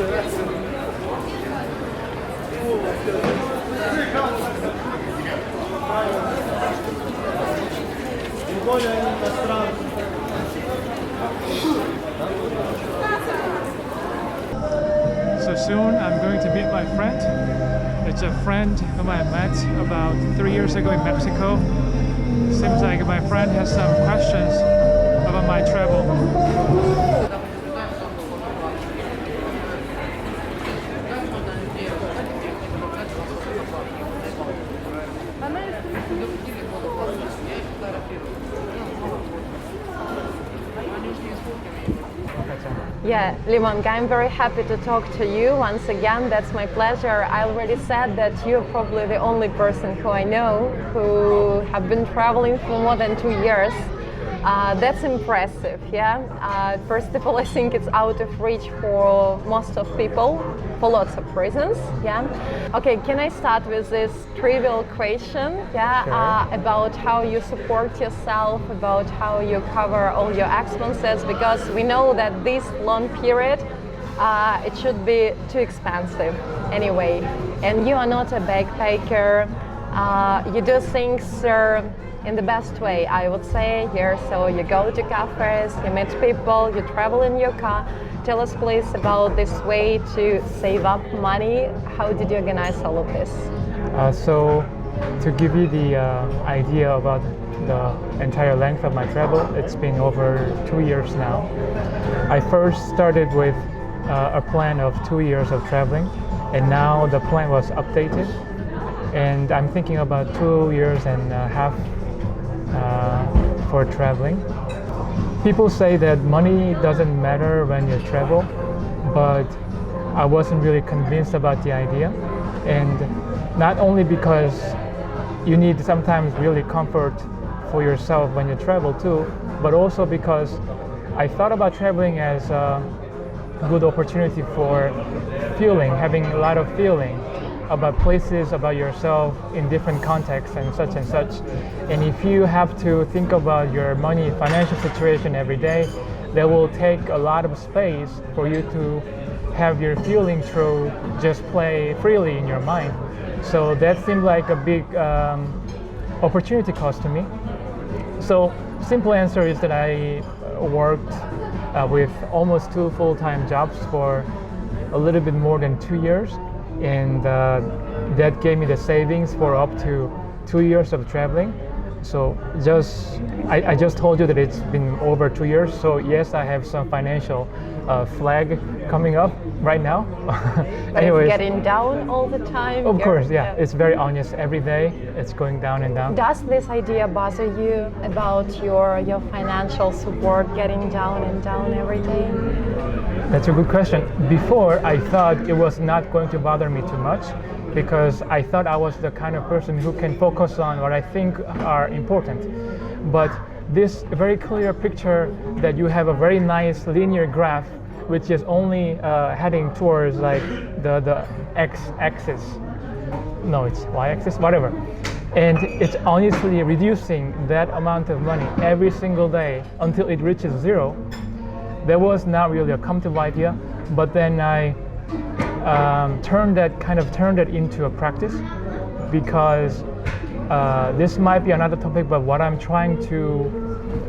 So soon I'm going to meet my friend. It's a friend whom I met about 3 years ago in Mexico. Seems like my friend has some questions about my travel. Yeah, Limonga, I'm very happy to talk to you once again. That's my pleasure. I already said that you're probably the only person who I know who have been traveling for more than 2 years. That's impressive, yeah. First of all, I think it's out of reach for most of people for lots of reasons, yeah. Okay, can I start with this trivial question, yeah, Sure. about how you support yourself, about how you cover all your expenses, because we know that this long period, it should be too expensive anyway, and you are not a backpacker, you do things in the best way, I would say, here. So you go to cafes, you meet people, you travel in your car. Tell us please about this way to save up money. How did you organize all of this? So to give you the idea about the entire length of my travel, it's been over 2 years now. I first started with a plan of 2 years of traveling, and now the plan was updated, and I'm thinking about 2 years and a half for traveling. People say that money doesn't matter when you travel, but I wasn't really convinced about the idea, and not only because you need sometimes really comfort for yourself when you travel too, but also because I thought about traveling as a good opportunity for having a lot of feeling about places, about yourself in different contexts and such and such. And if you have to think about your money, financial situation every day, that will take a lot of space for you to have your feeling through just play freely in your mind. So that seemed like a big opportunity cost to me. So simple answer is that I worked with almost 2 full-time jobs for a little bit more than 2 years, and that gave me the savings for up to 2 years of traveling. So I just told you that it's been over 2 years, so yes, I have some financial flag coming up right now. But Anyways, it's getting down all the time? of course, yeah, it's very honest. Every day it's going down and down. Does this idea bother you about your financial support getting down and down every day? That's a good question. Before, I thought it was not going to bother me too much because I thought I was the kind of person who can focus on what I think are important. But this very clear picture that you have a very nice linear graph which is only heading towards like the x-axis. No, it's y-axis, whatever. And it's honestly reducing that amount of money every single day until it reaches zero. That was not really a comfortable idea, but then I turned that into a practice, because this might be another topic, but what I'm trying to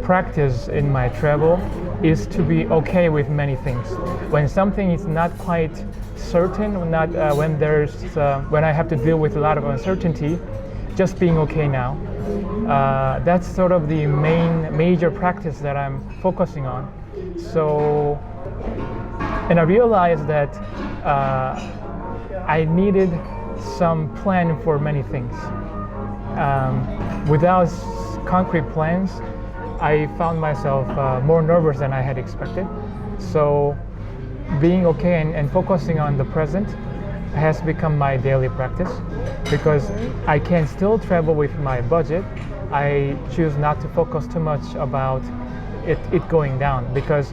practice in my travel is to be okay with many things. When something is not quite certain, when I have to deal with a lot of uncertainty, just being okay now. That's sort of the major practice that I'm focusing on. So, and I realized that I needed some plan for many things. Without concrete plans, I found myself more nervous than I had expected. So being okay and focusing on the present has become my daily practice, because I can still travel with my budget. I choose not to focus too much about it going down, because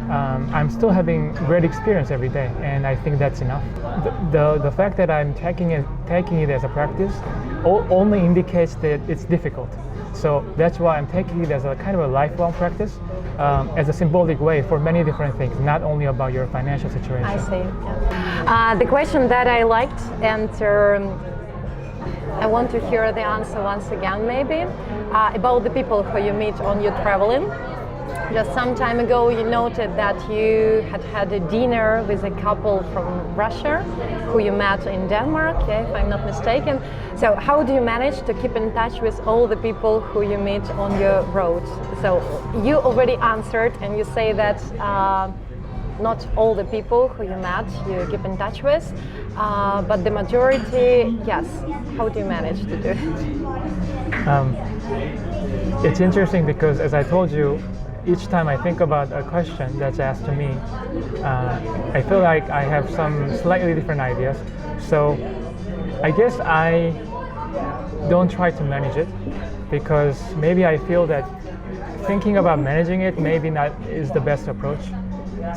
I'm still having great experience every day, and I think that's enough. The fact that I'm taking it as a practice only indicates that it's difficult. So that's why I'm taking it as a kind of a lifelong practice, as a symbolic way for many different things, not only about your financial situation. I see. Yeah. The question that I liked, and I want to hear the answer once again, maybe, about the people who you meet on your traveling. Just some time ago, you noted that you had a dinner with a couple from Russia who you met in Denmark, yeah, if I'm not mistaken. So how do you manage to keep in touch with all the people who you meet on your road? So you already answered, and you say that not all the people who you met you keep in touch with, but the majority, yes. How do you manage to do it? It's interesting because, as I told you, each time I think about a question that's asked to me, I feel like I have some slightly different ideas. So I guess I don't try to manage it, because maybe I feel that thinking about managing it maybe not is the best approach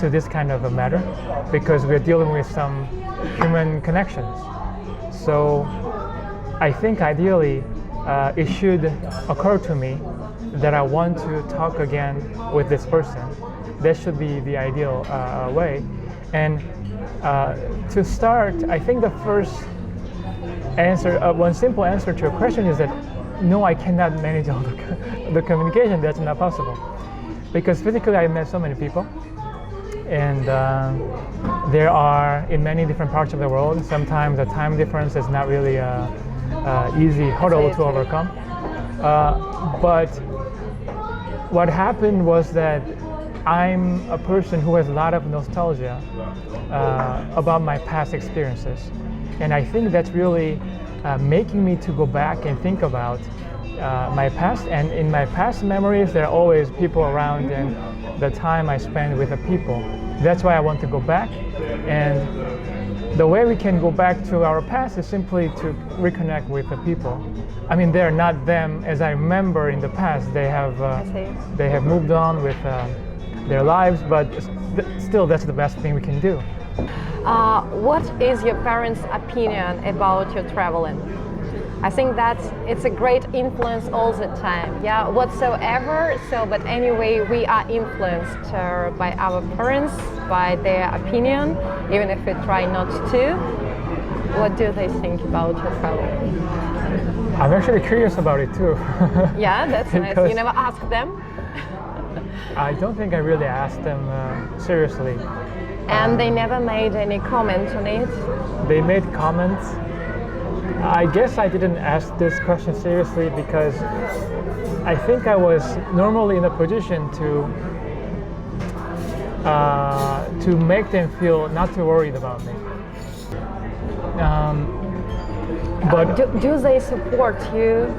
to this kind of a matter, because we're dealing with some human connections. So I think ideally it should occur to me that I want to talk again with this person. That should be the ideal way. And to start, I think the first answer, one simple answer to your question is that no, I cannot manage all the communication. That's not possible. Because physically I met so many people, and there are in many different parts of the world. Sometimes the time difference is not really an easy hurdle to overcome. But what happened was that I'm a person who has a lot of nostalgia about my past experiences, and I think that's really making me to go back and think about my past. And in my past memories, there are always people around and the time I spend with the people. That's why I want to go back, and the way we can go back to our past is simply to reconnect with the people. I mean, they're not them as I remember in the past. They have moved on with their lives, but still, that's the best thing we can do. What is your parents' opinion about your traveling? I think that it's a great influence all the time, yeah, whatsoever. So, but anyway, we are influenced by our parents, by their opinion, even if we try not to. What do they think about your travel? I'm actually curious about it too. Yeah, that's nice. You never ask them? I don't think I really asked them seriously. And they never made any comment on it? They made comments. I guess I didn't ask this question seriously because I think I was normally in a position to make them feel not too worried about me. But do they support you?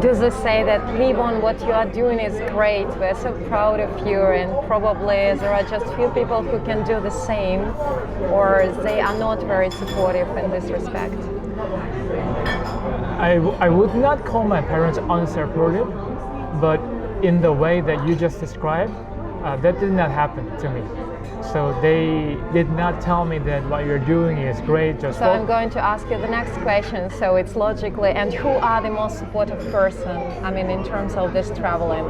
Do they say that, Livon, what you are doing is great, we're so proud of you, and probably there are just few people who can do the same, or they are not very supportive in this respect? I would not call my parents unsupportive, but in the way that you just described, that did not happen to me. So they did not tell me that what you're doing is great. So I'm going to ask you the next question. So it's logically, and who are the most supportive person? I mean, in terms of this traveling.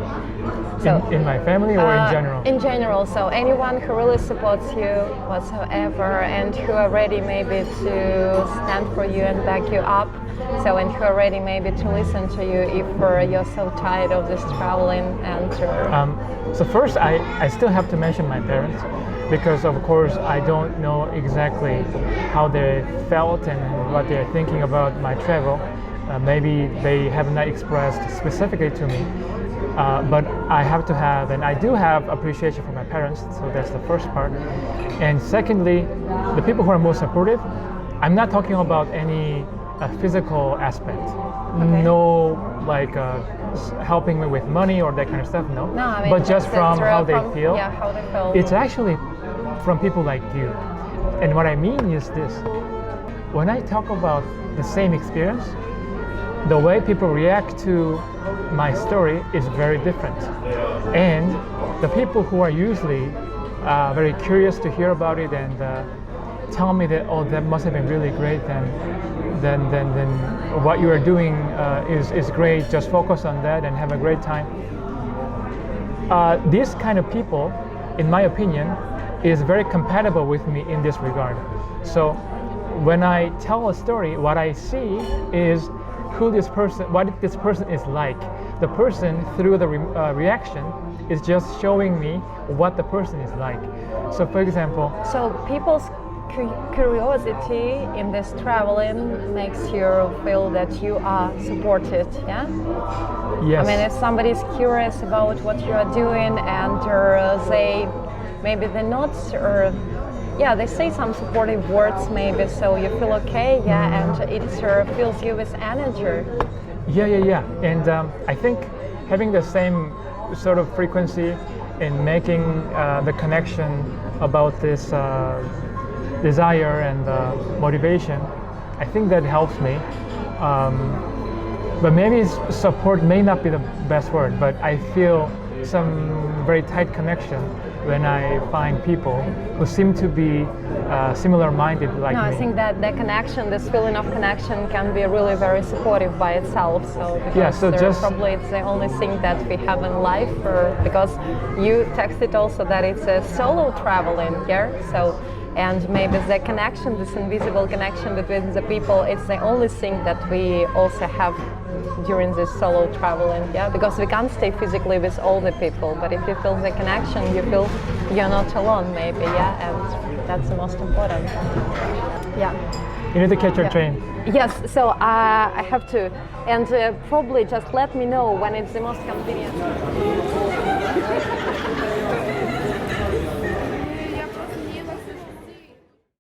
So in my family or in general? In general. So anyone who really supports you whatsoever, and who are ready maybe to stand for you and back you up. So, and who are ready maybe to listen to you if you're so tired of this traveling and. So first, I still have to mention my parents, because of course I don't know exactly how they felt and what they're thinking about my travel. Maybe they have not expressed specifically to me, but I have to have, and I do have appreciation for my parents, so that's the first part. And secondly, the people who are most supportive, I'm not talking about any physical aspect. Okay. No, like helping me with money or that kind of stuff, no. No, I mean, but just from how they feel. Yeah, how they feel. It's actually from people like you. And what I mean is this. When I talk about the same experience, the way people react to my story is very different. And the people who are usually very curious to hear about it and tell me that, oh, that must have been really great, then what you are doing is great. Just focus on that and have a great time. These kind of people, in my opinion, is very compatible with me in this regard. So when I tell a story, what I see is what this person is like. The person, through the reaction, is just showing me what the person is like. So for example, So people's curiosity in this traveling makes you feel that you are supported, yeah? yes. I mean, if somebody's curious about what you are doing and they're not, or yeah, they say some supportive words maybe, so you feel okay, yeah, and it fills you with energy. Yeah. And I think having the same sort of frequency in making the connection about this desire and motivation, I think that helps me. But maybe support may not be the best word, but I feel some very tight connection when I find people who seem to be similar-minded like me. I think that the connection, this feeling of connection, can be really very supportive by itself. So because probably it's the only thing that we have in life. Because you texted also that it's a solo traveling here. So. And maybe the connection, this invisible connection between the people, it's the only thing that we also have during this solo traveling, yeah? Because we can't stay physically with all the people, but if you feel the connection, you feel you're not alone maybe, yeah? And that's the most important, yeah. You need to catch your train. Yes, so I have to, and probably just let me know when it's the most convenient.